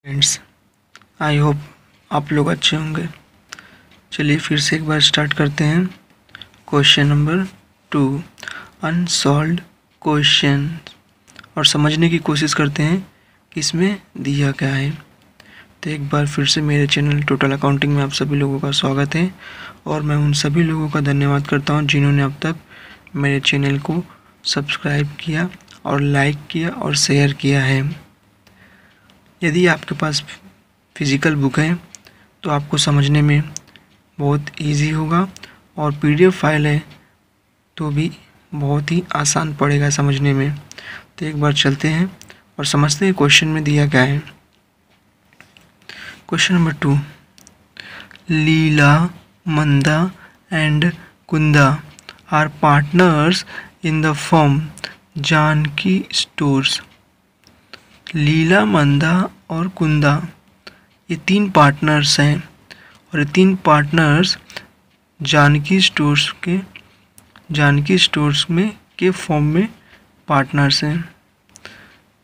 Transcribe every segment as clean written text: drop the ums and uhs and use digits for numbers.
Friends, I hope आप लोग अच्छे होंगे। चलिए फिर से एक बार स्टार्ट करते हैं। क्वेश्चन नंबर 2, अनसॉल्व्ड क्वेश्चन, और समझने की कोशिश करते हैं कि इसमें दिया क्या है। तो एक बार फिर से मेरे चैनल टोटल अकाउंटिंग में आप सभी लोगों का स्वागत है, और मैं उन सभी लोगों का धन्यवाद करता हूं जिन्होंने अब तक मेरे चैनल को सब्सक्राइब किया और लाइक किया और शेयर किया है। यदि आपके पास फिज़िकल बुक है तो आपको समझने में बहुत इजी होगा, और पीडीएफ फाइल है तो भी बहुत ही आसान पड़ेगा समझने में। तो एक बार चलते हैं और समझते हैं क्वेश्चन में दिया क्या है। Question number 2, Leela, Manda and Kunda are partners in the firm Janaki Stores. Leela, Manda और कुंदा ये 3 पार्टनर्स हैं, और ये 3 पार्टनर्स जानकी स्टोर्स में के फॉर्म में पार्टनर्स हैं।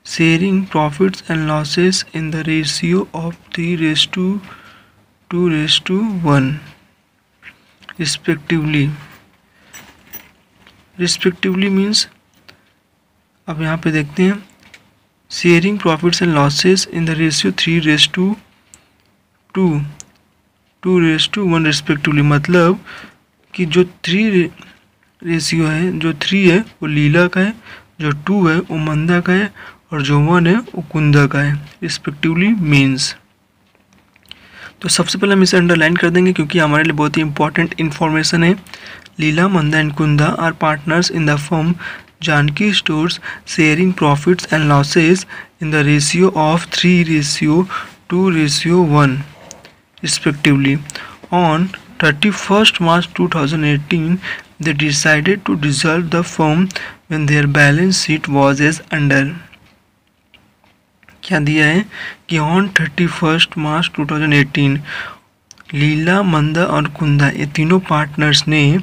Sharing profits and losses in the ratio of 3:2:1 respectively means, अब यहाँ पे देखते हैं, sharing profits and losses in the ratio 3:2:1 respectively, मतलब कि जो 3 रेशियो है, जो 3 है वो लीला का है, जो 2 है वो मंदा का है, और जो 1 है वो कुंदा का है। रिस्पेक्टिवली मीन्स, तो सबसे पहले हम इसे अंडरलाइन कर देंगे क्योंकि हमारे लिए बहुत ही इंपॉर्टेंट इन्फॉर्मेशन है। Leela, Manda and Kunda are partners in the firm Janaki Stores sharing profits and losses in the ratio of 3:2:1 respectively. On 31st March 2018, they decided to dissolve the firm when their balance sheet was as under. क्या दिया है कि on 31st March 2018 लीला, मंदा और कुंदा ये तीनों partners ने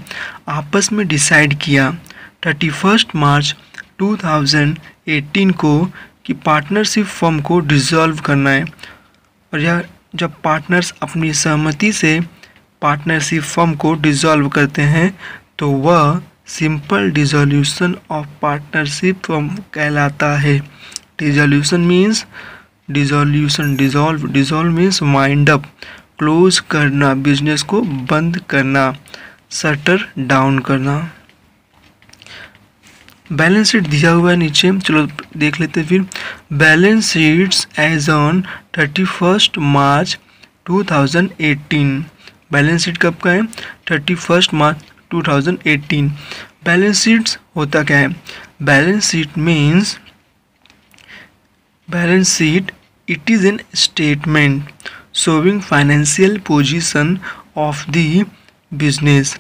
आपस में डिसाइड किया 31 मार्च 2018 को कि पार्टनरशिप फर्म को डिसॉल्व करना है। और यह जब पार्टनर्स अपनी सहमति से पार्टनरशिप फर्म को डिसॉल्व करते हैं तो वह simple dissolution of partnership firm कहलाता है। Dissolution means dissolve means wind up, close करना, बिजनेस को बंद करना, शटर डाउन करना। बैलेंस शीट दिया हुआ है नीचे, चलो देख लेते हैं फिर। Balance sheets as on 31 March 2018। Balance sheet कब का है? 31 मार्च 2018। बैलेंस शीट्स होता क्या है? Balance sheet means, balance sheet it is an statement showing financial position of the business.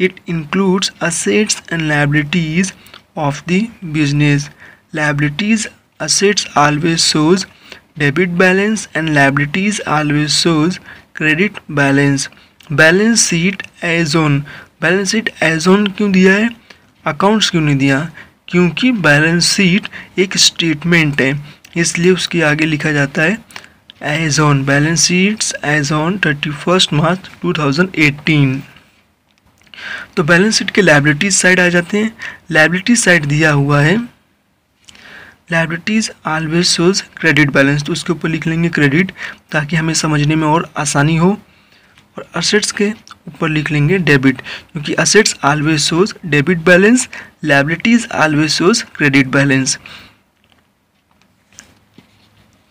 It includes assets and liabilities of the business. Liabilities, assets always shows debit balance and liabilities always shows credit balance. Balance sheet as on, balance sheet as on क्यों दिया है, accounts क्यों नहीं दिया? क्योंकि balance sheet एक statement है, इसलिए उसके आगे लिखा जाता है as on. Balance sheets as on 31 March 2018। तो बैलेंस शीट के लायबिलिटीज साइड आ जाते हैं। लायबिलिटीज साइड दिया हुआ है, liabilities always shows credit balance, तो उसके ऊपर लिख लेंगे क्रेडिट ताकि हमें समझने में और आसानी हो। और असेट्स के ऊपर लिख लेंगे डेबिट, क्योंकि assets always shows debit balance, liabilities always shows credit balance.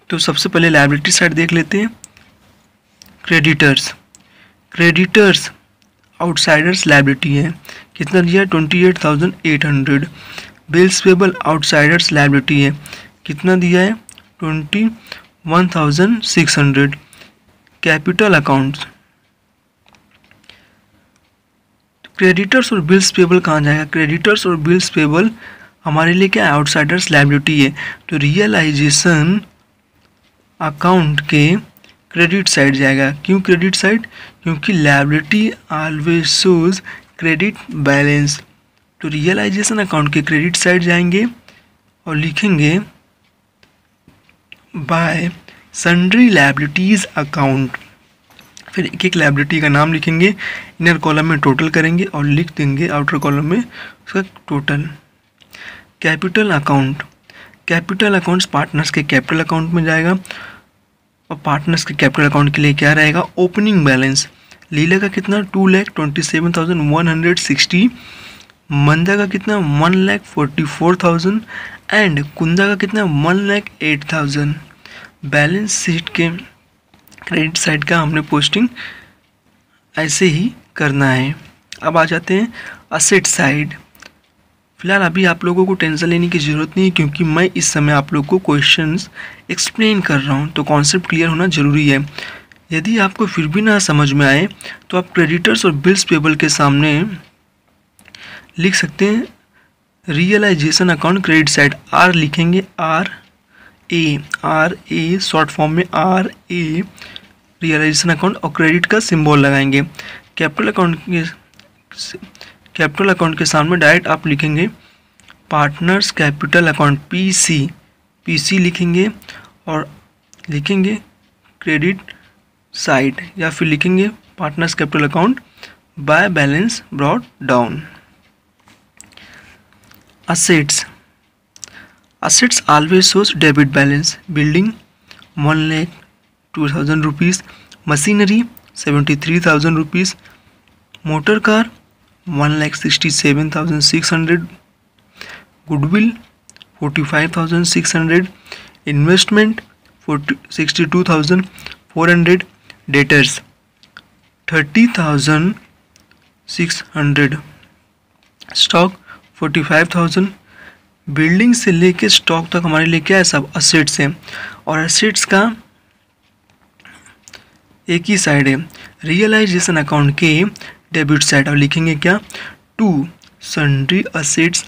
तो सबसे पहले लायबिलिटी साइड देख लेते हैं। क्रेडिटर्स आउटसाइडर्स लायबिलिटी है, कितना दिया है? 28,800। बिल्स पेबल आउटसाइडर्स लायबिलिटी है, कितना दिया है? 21,600। कैपिटल अकाउंट्स, क्रेडिटर्स और बिल्स पेबल कहाँ जाएगा? क्रेडिटर्स और बिल्स पेबल हमारे लिए क्या है? आउटसाइडर्स लायबिलिटी है, तो रियलाइजेशन अकाउंट के क्रेडिट साइड जाएगा। क्यों क्रेडिट साइड? क्योंकि liability always shows credit balance, तो रियलाइजेशन अकाउंट के क्रेडिट साइड जाएंगे और लिखेंगे बाय सन्ड्री लायबिलिटीज़ अकाउंट, फिर एक एक लायबिलिटी का नाम लिखेंगे, इनर कॉलम में टोटल करेंगे और लिख देंगे आउटर कॉलम में उसका total. Capital account, capital accounts partners के कैपिटल अकाउंट में जाएगा और पार्टनर्स के कैपिटल अकाउंट के लिए क्या रहेगा, ओपनिंग बैलेंस। लीला का कितना 2,27,160, मंदा का कितना 1,44,000 एंड कुंदा का कितना 1,08,000। बैलेंस शीट के क्रेडिट साइड का हमने पोस्टिंग ऐसे ही करना है। अब आ जाते हैं असेट साइड। फिलहाल अभी आप लोगों को टेंशन लेने की ज़रूरत नहीं है क्योंकि मैं इस समय आप लोग को क्वेश्चंस एक्सप्लेन कर रहा हूँ, तो कॉन्सेप्ट क्लियर होना ज़रूरी है। यदि आपको फिर भी ना समझ में आए तो आप क्रेडिटर्स और बिल्स पेबल के सामने लिख सकते हैं realisation account credit side, R लिखेंगे, आर ए शॉर्ट फॉर्म में आर ए रियलाइजेशन अकाउंट और क्रेडिट का सिंबल लगाएंगे। कैपिटल अकाउंट के सामने डायरेक्ट आप लिखेंगे पार्टनर्स कैपिटल अकाउंट पीसी लिखेंगे और लिखेंगे क्रेडिट साइड, या फिर लिखेंगे partners capital account by balance brought down. Assets always shows debit balance. Building 1,02,000 rupees. Machinery 73,000 rupees. Motor car 1,67,600. Goodwill 45,600. Investment 62,400. Debtors 30,600. Stock 45,000। Building से लेके स्टॉक तक हमारे लिए क्या है, सब असेट्स हैं और असेट्स का एक ही साइड है रियलाइजेशन अकाउंट के डेबिट साइड, और लिखेंगे क्या, to sundry assets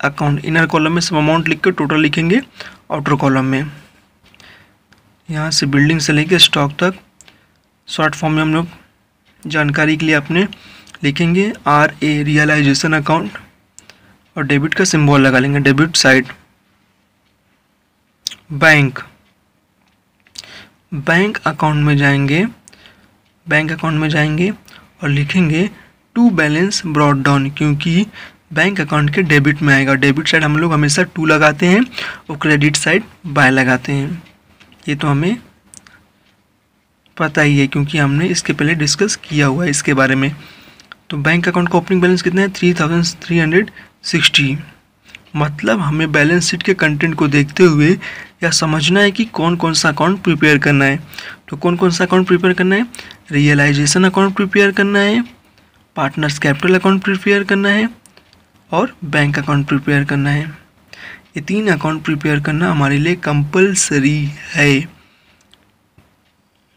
account. Inner column में सब अमाउंट लिख कर टोटल लिखेंगे आउटर कॉलम में। यहाँ से बिल्डिंग से लेके स्टॉक तक शॉर्ट फॉर्म में हम लोग जानकारी के लिए अपने लिखेंगे आर ए रियलाइजेशन अकाउंट और डेबिट का सिंबल लगा लेंगे डेबिट साइड। बैंक अकाउंट में जाएंगे और लिखेंगे टू बैलेंस ब्रॉट डाउन, क्योंकि बैंक अकाउंट के डेबिट में आएगा। डेबिट साइड हम लोग हमेशा 2 लगाते हैं और क्रेडिट साइड बाय लगाते हैं। ये तो हमें पता ही है क्योंकि हमने इसके पहले डिस्कस किया हुआ है इसके बारे में। तो बैंक अकाउंट का ओपनिंग बैलेंस कितना है 3,360। मतलब हमें बैलेंस शीट के कंटेंट को देखते हुए यह समझना है कि कौन कौन सा अकाउंट प्रिपेयर करना है। तो कौन कौन सा अकाउंट प्रिपेयर करना है, रियलाइजेशन अकाउंट प्रिपेयर करना है, पार्टनर्स कैपिटल अकाउंट प्रिपेयर करना है और बैंक अकाउंट प्रिपेयर करना है। ये 3 अकाउंट प्रिपेयर करना हमारे लिए कंपलसरी है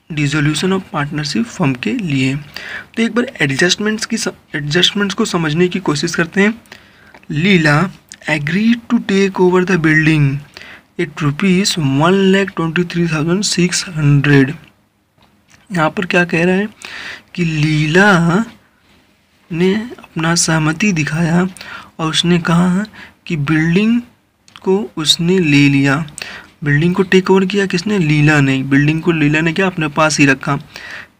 डिसोल्यूशन ऑफ पार्टनरशिप फर्म के लिए। तो एक बार एडजस्टमेंट्स को समझने की कोशिश करते हैं। Leela agree to take over the building at ₹1,23,600। यहाँ पर क्या कह रहा है कि लीला ने अपना सहमति दिखाया और उसने कहा कि बिल्डिंग को उसने ले लिया। बिल्डिंग को टेक ओवर किया किसने, लीला ने। बिल्डिंग को लीला ने क्या अपने पास ही रखा।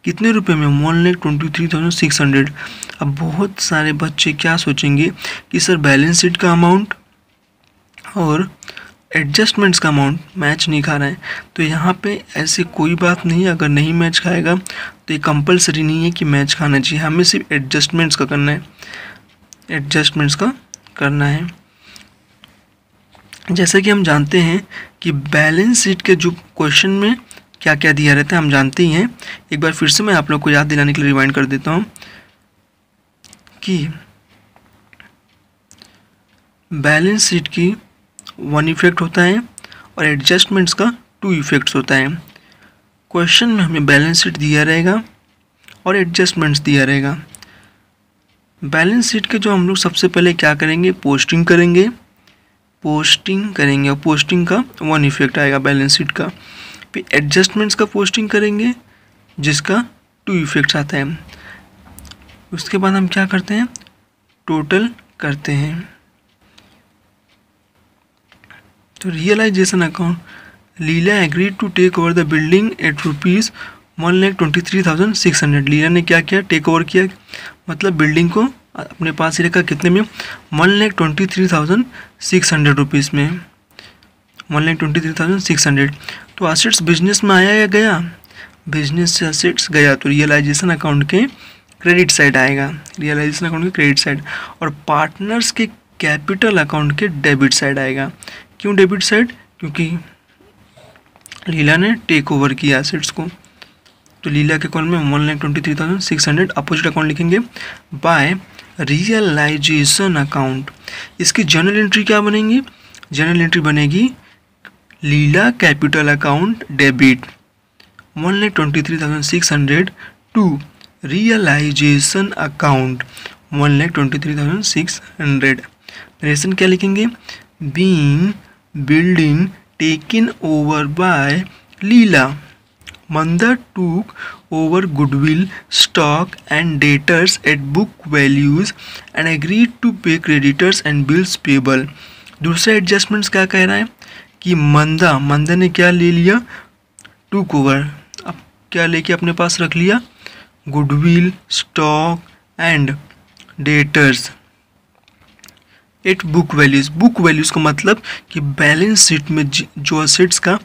कितने रुपए में, 1,23,600। अब बहुत सारे बच्चे क्या सोचेंगे कि सर बैलेंस शीट का अमाउंट और एडजस्टमेंट्स का अमाउंट मैच नहीं खा रहा है। तो यहाँ पे ऐसी कोई बात नहीं, अगर नहीं मैच खाएगा तो ये कंपलसरी नहीं है कि मैच खाना चाहिए। हमें सिर्फ एडजस्टमेंट्स का करना है। जैसे कि हम जानते हैं कि बैलेंस शीट के जो क्वेश्चन में क्या क्या दिया रहता है हम जानते ही हैं। एक बार फिर से मैं आप लोग को याद दिलाने के लिए रिमाइंड कर देता हूँ कि बैलेंस शीट की 1 इफेक्ट होता है और एडजस्टमेंट्स का 2 इफेक्ट्स होता है। क्वेश्चन में हमें बैलेंस शीट दिया रहेगा और एडजस्टमेंट्स दिया रहेगा। बैलेंस शीट के जो हम लोग सबसे पहले क्या करेंगे, पोस्टिंग करेंगे और पोस्टिंग का 1 इफेक्ट आएगा बैलेंस शीट का। फिर एडजस्टमेंट्स का पोस्टिंग करेंगे जिसका 2 इफेक्ट्स आता है। उसके बाद हम क्या करते हैं, टोटल करते हैं। तो realisation Leela agree to take over the building at rupees 1,23,600। Leela ने क्या किया, टेक ओवर किया, मतलब बिल्डिंग को अपने पास ही रखा, कितने में, 1,23,600 रुपीज़ में, 1,23,600। तो असेट्स बिजनेस में आया या गया, बिजनेस से असेट्स गया, तो रियलाइजेशन अकाउंट के क्रेडिट साइड आएगा, रियलाइजेशन अकाउंट के क्रेडिट साइड, और पार्टनर्स के कैपिटल अकाउंट के डेबिट साइड आएगा। क्यों डेबिट साइड, क्योंकि लीला ने टेक ओवर किया एसेट्स को। तो लीला के कॉलम में 1,23,600 अपोजिट अकाउंट लिखेंगे। बाय रियलाइजेशन अकाउंट, इसकी जर्नल एंट्री क्या बनेगी, जर्नल एंट्री बनेगी Leela capital account debit 1,23,600 to realisation account 1,23,600। Narration क्या लिखेंगे, being building taken over by Leela, Manda took over goodwill, stock and debtors at book values and agreed to pay creditors and bills payable. दूसरा adjustments क्या कह रहा है कि मंदा ने क्या ले लिया, टूक ओवर, अब क्या लेके अपने पास रख लिया, goodwill, stock and debtors at book values. Book values का मतलब कि बैलेंस शीट में जो असेट्स का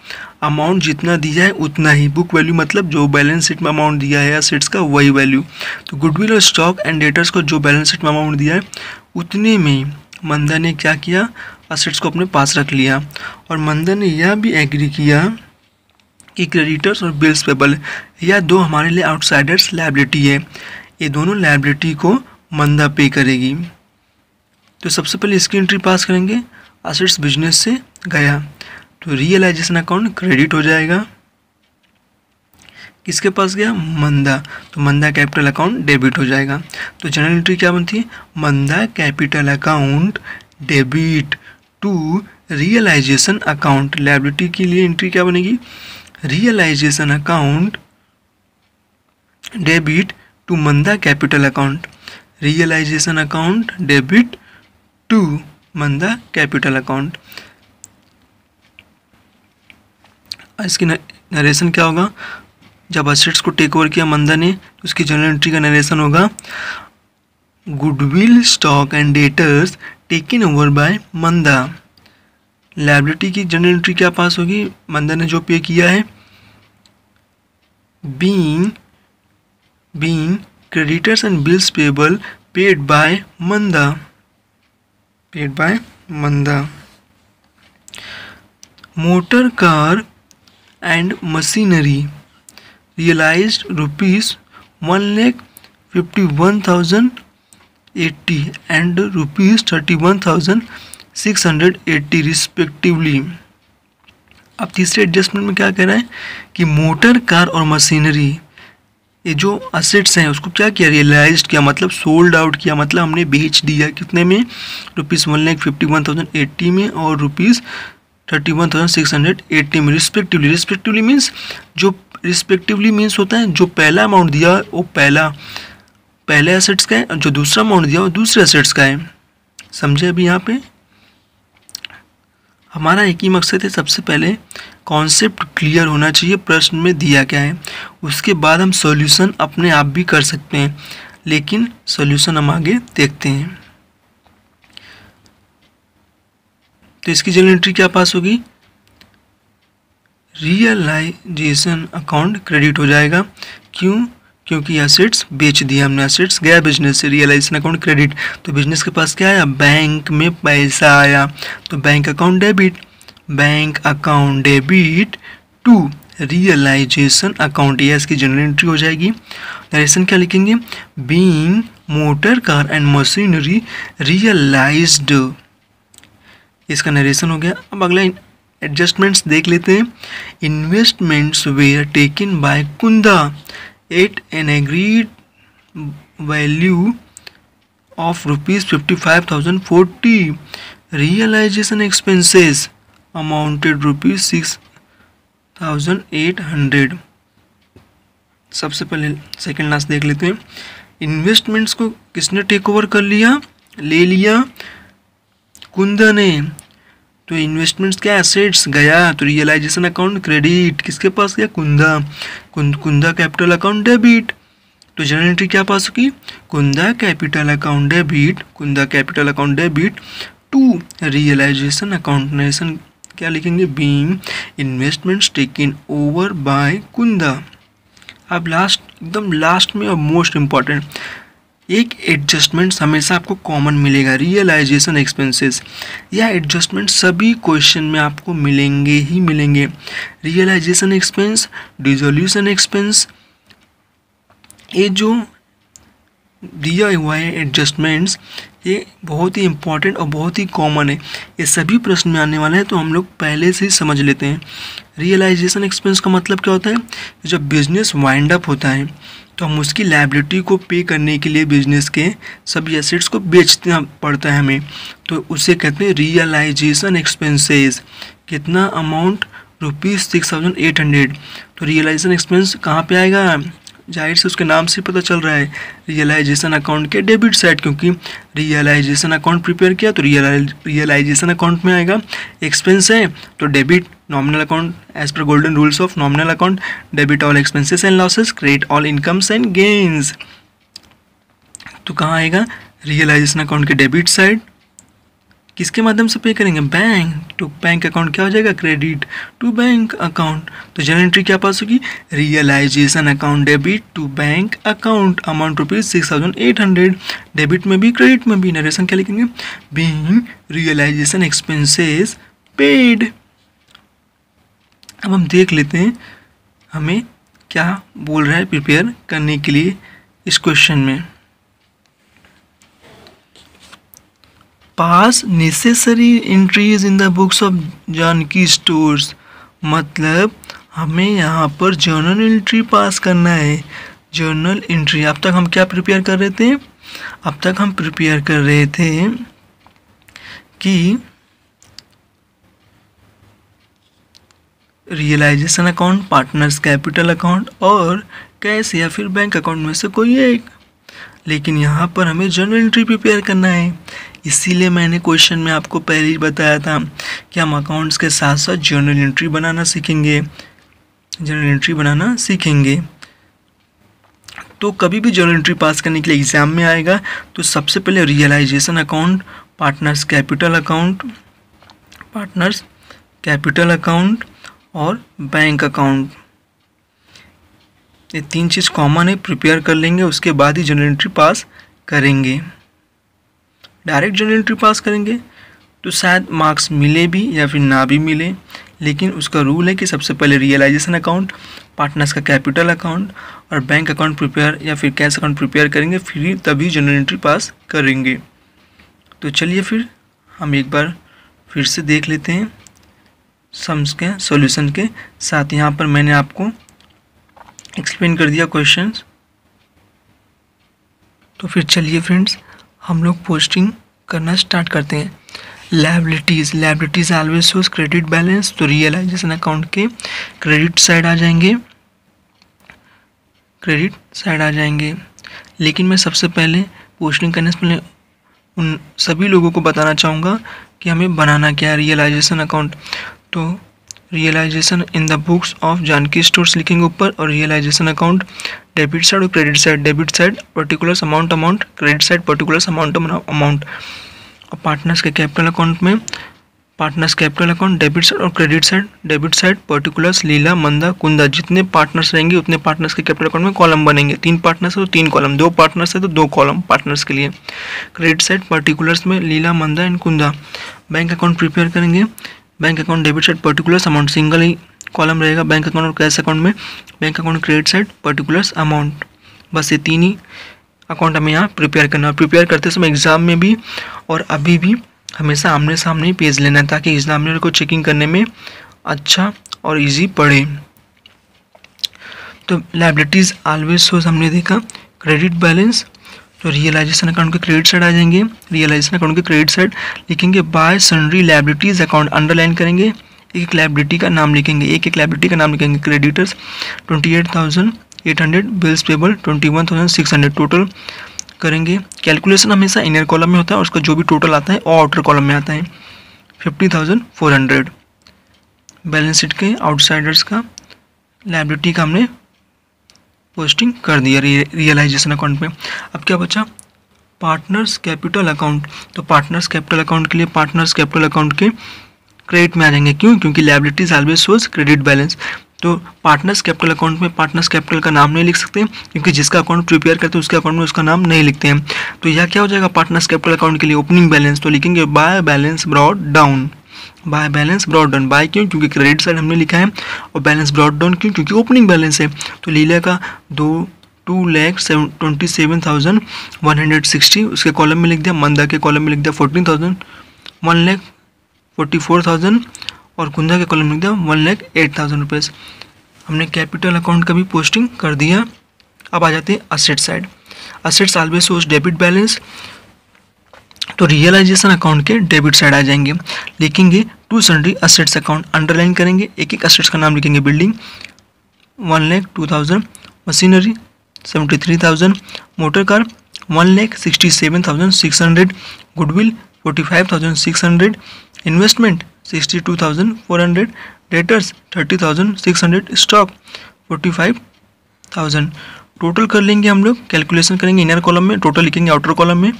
अमाउंट जितना दिया है उतना ही, बुक वैल्यू मतलब जो बैलेंस शीट में अमाउंट दिया है असेट्स का वही वैल्यू। तो गुडविल और स्टॉक एंड डेटर्स को जो बैलेंस शीट में अमाउंट दिया है उतने में मंदा ने क्या किया, असेट्स को अपने पास रख लिया। और मंदा ने यह भी एग्री किया कि क्रेडिटर्स और बिल्स पेबल यह दो हमारे लिए आउटसाइडर्स लायबिलिटी है, ये दोनों लायबिलिटी को मंदा पे करेगी। तो सबसे पहले इसकी एंट्री पास करेंगे, असेट्स बिजनेस से गया, तो रियलाइजेशन अकाउंट क्रेडिट हो जाएगा, किसके पास गया, मंदा, तो मंदा कैपिटल अकाउंट डेबिट हो जाएगा। तो जनरल एंट्री क्या बनती है, Manda capital account debit to realisation account. Liability के लिए एंट्री क्या बनेगी, realisation account debit to Manda capital account, realisation account debit to Manda capital account. इसकी नरेशन क्या होगा, जब असेट्स को टेक ओवर किया मंदा ने तो उसकी जनरल एंट्री का नरेशन होगा, goodwill, stock and debtors taken over by Manda. Liability की जनरल एंट्री क्या पास होगी, मंदा ने जो पे किया है, being creditors and bills payable paid by Manda, paid by Manda. Motor car and machinery realised rupees 1,51,080 and rupees 31,680 respectively. अब तीसरे एडजस्टमेंट में क्या कह रहा है कि मोटर कार और मशीनरी ये जो असेट्स हैं उसको क्या किया, रियलाइज्ड किया, मतलब सोल्ड आउट किया, मतलब हमने बेच दिया, कितने में, रुपीज़ 1,51,080 में और रुपीज़ 31,680 में रिस्पेक्टिवली। रिस्पेक्टिवली मीन्स, जो रिस्पेक्टिवली मीन्स होता है जो पहला अमाउंट दिया वो पहले असेट्स का है और जो दूसरा अमाउंट दिया वो दूसरे असेट्स का है। समझे अभी यहाँ पे हमारा एक ही मकसद है, सबसे पहले कॉन्सेप्ट क्लियर होना चाहिए प्रश्न में दिया क्या है, उसके बाद हम सॉल्यूशन अपने आप भी कर सकते हैं, लेकिन सॉल्यूशन हम आगे देखते हैं। तो इसकी जनरल एंट्री क्या पास होगी, रियलाइजेशन अकाउंट क्रेडिट हो जाएगा। क्यों, क्योंकि एसेट्स बेच दिया हमने, एसेट्स गया बिजनेस से, रियलाइजेशन अकाउंट क्रेडिट। तो बिजनेस के पास क्या आया, बैंक में पैसा आया, तो bank account debit, bank account debit to realisation account, यह इसकी जनरल एंट्री हो जाएगी। नरेशन क्या लिखेंगे, being motor car and machinery realised, इसका नरेशन हो गया। अब अगला एडजस्टमेंट्स देख लेते हैं। Investments were taken by Kunda at an agreed value of rupees 55,040, realisation expenses amounted rupees 6,800। सबसे पहले सेकेंड लास्ट देख लेते हैं। इन्वेस्टमेंट्स को किसने टेक ओवर कर लिया, ले लिया, कुंदा ने। तो इन्वेस्टमेंट्स क्या एसेट्स गया, तो रियलाइजेशन अकाउंट क्रेडिट किसके पास गया, Kunda, Kunda capital account debit. तो जनरल एंट्री क्या पास होगी, Kunda capital account debit, Kunda capital account debit to realisation account. Narration क्या लिखेंगे, being investments taken over by Kunda. अब लास्ट, एकदम लास्ट में और मोस्ट इम्पॉर्टेंट, एक एडजस्टमेंट हमेशा आपको कॉमन मिलेगा, रियलाइजेशन एक्सपेंसेस। यह एडजस्टमेंट सभी क्वेश्चन में आपको मिलेंगे ही मिलेंगे। रियलाइजेशन एक्सपेंस, डिसोल्यूशन एक्सपेंस, ये जो दिया हुआ है एडजस्टमेंट्स, ये बहुत ही इंपॉर्टेंट और बहुत ही कॉमन है। ये सभी प्रश्न में आने वाला है, तो हम लोग पहले से ही समझ लेते हैं। रियलाइजेशन एक्सपेंस का मतलब क्या होता है, जब बिजनेस वाइंड अप होता है तो हम उसकी लायबिलिटी को पे करने के लिए बिजनेस के सभी एसेट्स को बेचना पड़ता है हमें, तो उसे कहते हैं रियलाइजेशन एक्सपेंसेस। कितना अमाउंट, ₹6,800। तो रियलाइजेशन एक्सपेंस कहाँ पे आएगा, जाहिर से उसके नाम से पता चल रहा है, रियलाइजेशन अकाउंट के डेबिट साइड, क्योंकि रियलाइजेशन अकाउंट प्रिपेयर किया तो रियलाइजेशन अकाउंट में आएगा। एक्सपेंस है तो debit, nominal account as per golden rules of nominal account, debit all expenses and losses, credit all incomes and gains. तो कहाँ आएगा, रियलाइजेशन अकाउंट के डेबिट साइड। किसके माध्यम से पे करेंगे, बैंक, तो बैंक अकाउंट क्या हो जाएगा, क्रेडिट टू बैंक अकाउंट। तो जनरल एंट्री क्या पास होगी, realisation account debit to bank account, amount ₹6,800, debit में भी क्रेडिट में भी। नरेशन क्या लिखेंगे, बीइंग रियलाइजेशन एक्सपेंसेस पेड। अब हम देख लेते हैं हमें क्या बोल रहा है प्रिपेयर करने के लिए इस क्वेश्चन में। Pass necessary entries in the books of Janaki stores, मतलब हमें यहाँ पर जर्नल एंट्री पास करना है। जर्नल एंट्री, अब तक हम क्या प्रिपेयर कर रहे थे, अब तक हम प्रिपेयर कर रहे थे कि realisation account, partners capital account और कैश या फिर बैंक अकाउंट में से कोई एक, लेकिन यहाँ पर हमें जर्नल एंट्री प्रिपेयर करना है। इसीलिए मैंने क्वेश्चन में आपको पहले ही बताया था कि हम अकाउंट्स के साथ साथ जर्नल एंट्री बनाना सीखेंगे, जर्नल एंट्री बनाना सीखेंगे। तो कभी भी जर्नल एंट्री पास करने के लिए एग्जाम में आएगा तो सबसे पहले realisation account, partners capital account, partners capital account और बैंक अकाउंट, ये तीन चीज़ कॉमन है, प्रिपेयर कर लेंगे, उसके बाद ही जर्नल एंट्री पास करेंगे। डायरेक्ट जर्नल एंट्री पास करेंगे तो शायद मार्क्स मिले भी या फिर ना भी मिले, लेकिन उसका रूल है कि सबसे पहले रियलाइजेशन अकाउंट, पार्टनर्स का कैपिटल अकाउंट और बैंक अकाउंट प्रिपेयर या फिर कैश अकाउंट प्रिपेयर करेंगे, फिर तभी जर्नल एंट्री पास करेंगे। तो चलिए फिर हम एक बार फिर से देख लेते हैं सम्स के सॉल्यूशन के साथ। यहाँ पर मैंने आपको एक्सप्लेन कर दिया क्वेश्चंस। तो फिर चलिए फ्रेंड्स हम लोग पोस्टिंग करना स्टार्ट करते हैं। Liabilities, liabilities always shows credit balance, तो रियलाइजेशन अकाउंट के क्रेडिट साइड आ जाएंगे, क्रेडिट साइड आ जाएंगे। लेकिन मैं सबसे पहले पोस्टिंग करने से पहले उन सभी लोगों को बताना चाहूँगा कि हमें बनाना क्या है रियलाइजेशन अकाउंट। तो realisation in the books of Janaki Stores लिखेंगे ऊपर, और रियलाइजेशन अकाउंट डेबिट साइड और credit side, debit side particulars amount amount, credit side particulars amount amount. और पार्टनर्स के कैपिटल अकाउंट में partners capital account debit side और credit side, debit side particulars Leela Manda Kunda, जितने partners रहेंगे उतने पार्टनर्स के capital account में कॉलम बनेंगे। 3 पार्टनर्स है तो 3 कॉलम, 2 पार्टनर्स है तो 2 कॉलम पार्टनर्स के लिए। क्रेडिट साइड पर्टिकुलर्स में Leela Manda and Kunda. Bank account prepare करेंगे, bank account debit side particulars amount, single ही कॉलम रहेगा बैंक अकाउंट और कैश अकाउंट में। Bank account credit side particulars amount, बस ये 3 ही अकाउंट हमें यहाँ प्रिपेयर करना है। प्रिपेयर करते समय एग्जाम में भी और अभी भी हमेशा आमने सामने ही पेज लेना है, ताकि एग्जामिनर को चेकिंग करने में अच्छा और इजी पड़े। तो लायबिलिटीज़ ऑलवेज शोज हमने देखा क्रेडिट बैलेंस, तो रियलाइजेशन अकाउंट के क्रेडिट साइड आ जाएंगे। रियलाइजेशन अकाउंट के क्रेडिट साइड लिखेंगे bye sundry liabilities account, underline करेंगे, एक लायबिलिटी का नाम लिखेंगे, एक लायबिलिटी का नाम लिखेंगे। क्रेडिटर्स 28,800, बिल्स पेबल 21,600, टोटल करेंगे। कैलकुलेशन हमेशा इनर कॉलम में होता है और उसका जो भी टोटल आता है वो आउटर कॉलम में आता है। 50,400। बैलेंस शीट के आउटसाइडर्स का लायबिलिटी का हमने पोस्टिंग कर दिया रियलाइजेशन अकाउंट में। अब क्या बचा, पार्टनर्स कैपिटल अकाउंट। तो पार्टनर्स कैपिटल अकाउंट के लिए पार्टनर्स कैपिटल अकाउंट के क्रेडिट में आ जाएंगे। क्यों? क्योंकि liabilities always shows credit balance. तो पार्टनर्स कैपिटल अकाउंट में पार्टनर्स कैपिटल का नाम नहीं लिख सकते, क्योंकि जिसका अकाउंट प्रिपेयर करते हैं उसके अकाउंट में उसका नाम नहीं लिखते हैं। तो यह क्या हो जाएगा पार्टनर्स कैपिटल अकाउंट के लिए ओपनिंग बैलेंस। तो लिखेंगे by balance brought down. By balance brought down, by क्यों? क्योंकि क्रेडिट साइड हमने लिखा है, और बैलेंस ब्रॉट डाउन क्यों? क्योंकि ओपनिंग बैलेंस है। तो लीला का 2,27,160 उसके कॉलम में लिख दिया, मंदा के कॉलम में लिख दिया 14,000, 1,44,000 और कुंदा के कॉलम में लिख दिया 1,08,000 रुपीज़। हमने कैपिटल अकाउंट का भी पोस्टिंग कर दिया। अब आ जाते हैं asset side. Assets always shows debit balance. तो रियलाइजेशन अकाउंट के डेबिट साइड आ जाएंगे, लिखेंगे to sundry assets account, underline करेंगे, एक एक असेट्स का नाम लिखेंगे। Building 1,02,000, machinery 73,000, motor car 1,67,600, goodwill 45,600, investment 62,400, debtors 30,600, stock 45,000। Total कर लेंगे हम लोग, कैलकुलेशन करेंगे इनर कॉलम में, टोटल लिखेंगे आउटर कॉलम में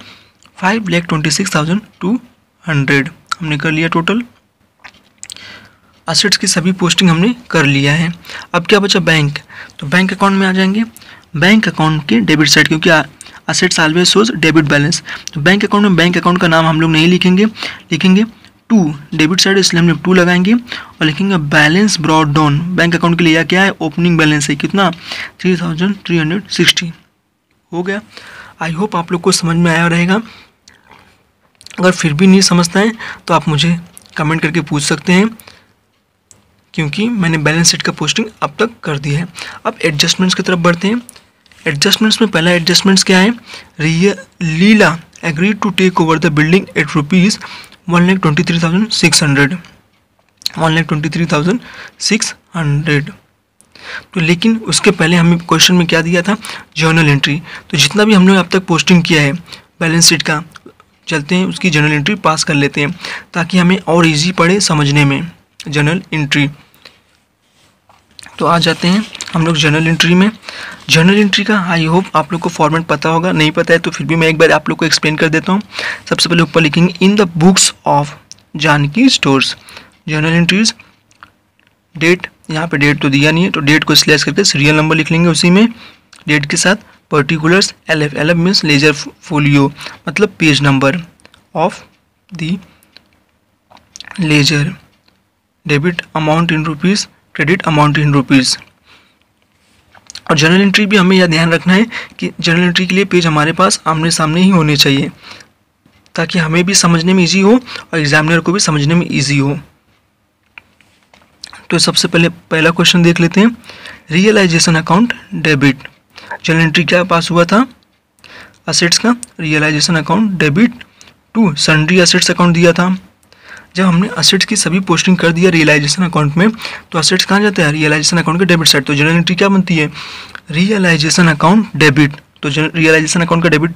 5,26,200। हमने कर लिया टोटल। असेट्स की सभी पोस्टिंग हमने कर लिया है। अब क्या बचा, बैंक। तो बैंक अकाउंट में आ जाएंगे, बैंक अकाउंट के डेबिट साइड, क्योंकि assets always shows debit balance. तो बैंक अकाउंट में बैंक अकाउंट का नाम हम लोग नहीं लिखेंगे, लिखेंगे टू, डेबिट साइड इसलिए हमने 2 लगाएंगे और लिखेंगे balance brought down. Bank account के लिए यह क्या है, ओपनिंग बैलेंस है, कितना 3,360 हो गया। आई होप आप लोग को समझ में आया रहेगा। अगर फिर भी नहीं समझता है तो आप मुझे कमेंट करके पूछ सकते हैं, क्योंकि मैंने बैलेंस शीट का पोस्टिंग अब तक कर दिया है। अब एडजस्टमेंट्स की तरफ बढ़ते हैं। एडजस्टमेंट्स में पहला एडजस्टमेंट्स क्या है, Leela agree to take over the building at ₹1,23,600, 1,23,600। तो लेकिन उसके पहले हमें क्वेश्चन में क्या दिया था, जर्नल एंट्री। तो जितना भी हमने अब तक पोस्टिंग किया है बैलेंस शीट का, चलते हैं उसकी जर्नल एंट्री पास कर लेते हैं, ताकि हमें और इजी पड़े समझने में जर्नल एंट्री। तो आ जाते हैं हम लोग जर्नल एंट्री में। जर्नल एंट्री का आई होप आप लोग को फॉर्मेट पता होगा, नहीं पता है तो फिर भी मैं एक बार आप लोग को एक्सप्लेन कर देता हूँ। सबसे पहले ऊपर लिखेंगे in the books of Janaki stores, journal entries, date, यहाँ पे डेट तो दिया नहीं है तो डेट को स्लैश करके सीरियल नंबर लिख लेंगे उसी में, डेट के साथ particulars, LF, LF means ledger folio, मतलब page number of the ledger, debit amount in rupees, credit amount in rupees. और जर्नल एंट्री भी हमें यह ध्यान रखना है कि जर्नल एंट्री के लिए पेज हमारे पास आमने सामने ही होने चाहिए, ताकि हमें भी समझने में इजी हो और एग्जामिनर को भी समझने में इजी हो। तो सबसे पहले पहला क्वेश्चन देख लेते हैं, realisation account debit. Journal entry क्या पास हुआ था, असेट्स का realisation account debit to sundry assets account दिया था। जब हमने असेट्स की सभी पोस्टिंग कर दिया रियलाइजेशन अकाउंट में, तो असेट्स कहाँ जाते हैं, रियलाइजेशन अकाउंट के डेबिट साइड। तो जर्नल एंट्री क्या बनती है, रियलाइजेशन अकाउंट डेबिट। तो रियलाइजेशन अकाउंट का डेबिट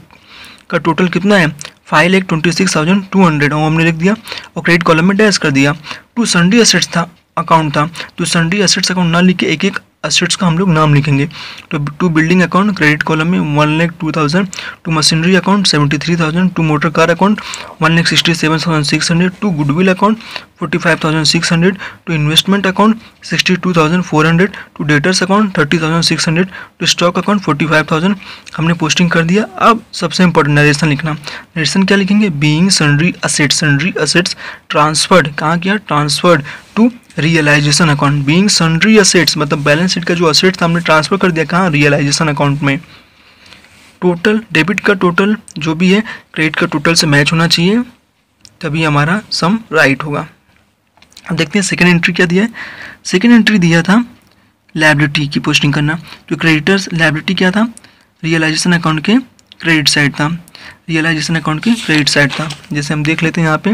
का टोटल कितना है, 5,26,200, और हमने लिख दिया और क्रेडिट कॉलम में डैश कर दिया। टू सन्ड्री असेट्स था अकाउंट था, तो सन्ड्री असेट्स अकाउंट ना लिख के एक एक असेट्स का हम लोग नाम लिखेंगे। तो to building account credit column में 1,02,000, to machinery account 73,000, to motor car account 1,67,600, to goodwill account 45,600, to investment account 62,400, to debtors account 30,600, to stock account 45,000। हमने पोस्टिंग कर दिया। अब सबसे इंपॉर्टेंट नरेशन लिखना। नरेशन क्या लिखेंगे, बीइंग सन्ड्री असेट्स ट्रांसफर्ड, कहाँ किया, transferred to realisation account. Being sundry assets मतलब बैलेंस शीट का जो असेट्स था हमने ट्रांसफर कर दिया कहाँ, रियलाइजेशन अकाउंट में। टोटल डेबिट का टोटल जो भी है क्रेडिट का टोटल से मैच होना चाहिए, तभी हमारा सम राइट होगा। अब देखते हैं सेकेंड एंट्री क्या दिया है। सेकेंड एंट्री दिया था लायबिलिटी की पोस्टिंग करना। तो क्रेडिटर्स लायबिलिटी क्या था, रियलाइजेशन अकाउंट के क्रेडिट साइड था, रियलाइजेशन अकाउंट के क्रेडिट साइड था। जैसे हम देख लेते हैं यहाँ पे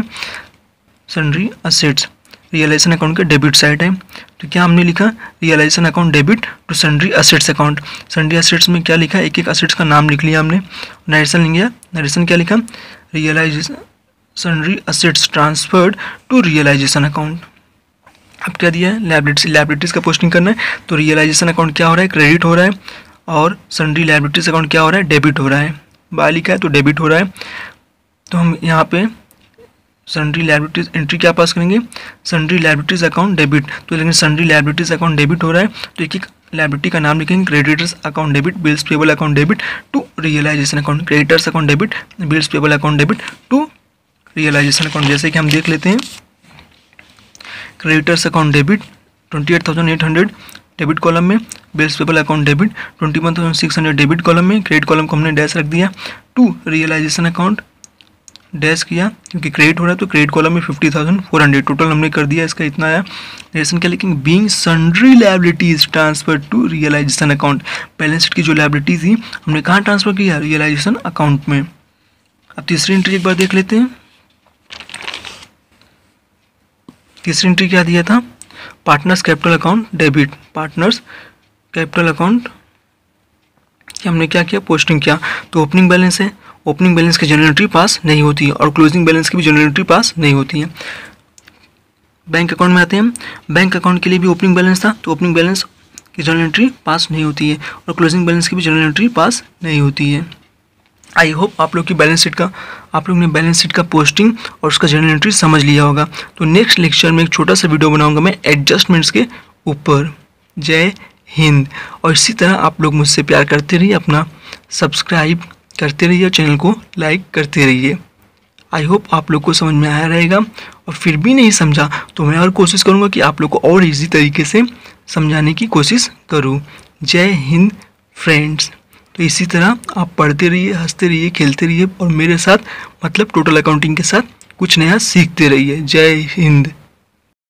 सन्ड्री असेट्स रियलाइजेशन अकाउंट के डेबिट साइड है, तो क्या हमने लिखा, realisation account debit to sundry assets account. Sundry assets में क्या लिखा, एक एक असेट्स का नाम लिख लिया हमने। नरेशन लिख लिया, नरेशन क्या लिखा, sundry assets transferred to realisation account. अब क्या दिया है, लायबिलिटीज़ का पोस्टिंग करना है। तो रियलाइजेशन अकाउंट क्या हो रहा है, क्रेडिट हो रहा है, और सन्ड्री लायबिलिटीज़ अकाउंट क्या हो रहा है, डेबिट हो रहा है। बाय लिखा है तो डेबिट हो रहा है। तो हम यहाँ पे सन्ड्री लायबिलिटीज एंट्री क्या पास करेंगे, सन्ड्री लायबिलिटीज अकाउंट डेबिट। तो लेकिन सन्ड्री लायबिलिटीज अकाउंट डेबिट हो रहा है, तो एक एक लायबिलिटी का नाम लिखेंगे, creditors account debit, bills payable account debit to realisation account, creditors account debit, bills payable account debit to realisation account. जैसे कि हम देख लेते हैं, creditors account debit 28,800 debit column में, bills payable account debit 21,600 debit column में, credit column को हमने डैश रख दिया, टू रियलाइजेशन अकाउंट डैश किया क्योंकि क्रेडिट हो रहा है, तो क्रेडिट कॉलम में 50,400 टोटल हमने कर दिया, इसका इतना आया। रिलेशन क्या लिखेंगे, being sundry liabilities transfer to realisation account. Balance sheet की जो लायबिलिटी थी हमने कहाँ ट्रांसफर किया, रियलाइजेशन अकाउंट में। अब तीसरी एंट्री एक बार देख लेते हैं। तीसरी एंट्री क्या दिया था, partners capital account debit, partners capital account हमने क्या किया, पोस्टिंग किया। तो ओपनिंग बैलेंस है, ओपनिंग बैलेंस की जनरल एंट्री पास नहीं होती है और क्लोजिंग बैलेंस की भी जनरल एंट्री पास नहीं होती है। बैंक अकाउंट में आते हैं, बैंक अकाउंट के लिए भी ओपनिंग बैलेंस था, तो ओपनिंग बैलेंस की जनरल एंट्री पास नहीं होती है और क्लोजिंग बैलेंस की भी जनरल एंट्री पास नहीं होती है। आई होप आप लोग ने बैलेंस शीट का पोस्टिंग और उसका जनरल एंट्री समझ लिया होगा। तो नेक्स्ट लेक्चर में एक छोटा सा वीडियो बनाऊंगा मैं एडजस्टमेंट्स के ऊपर। जय हिंद। और इसी तरह आप लोग मुझसे प्यार करते रहिए, अपना सब्सक्राइब करते रहिए और चैनल को लाइक करते रहिए। आई होप आप लोग को समझ में आया रहेगा, और फिर भी नहीं समझा तो मैं और कोशिश करूँगा कि आप लोग को और इजी तरीके से समझाने की कोशिश करूँ। जय हिंद फ्रेंड्स। तो इसी तरह आप पढ़ते रहिए, हंसते रहिए, खेलते रहिए और मेरे साथ मतलब टोटल अकाउंटिंग के साथ कुछ नया सीखते रहिए। जय हिंद।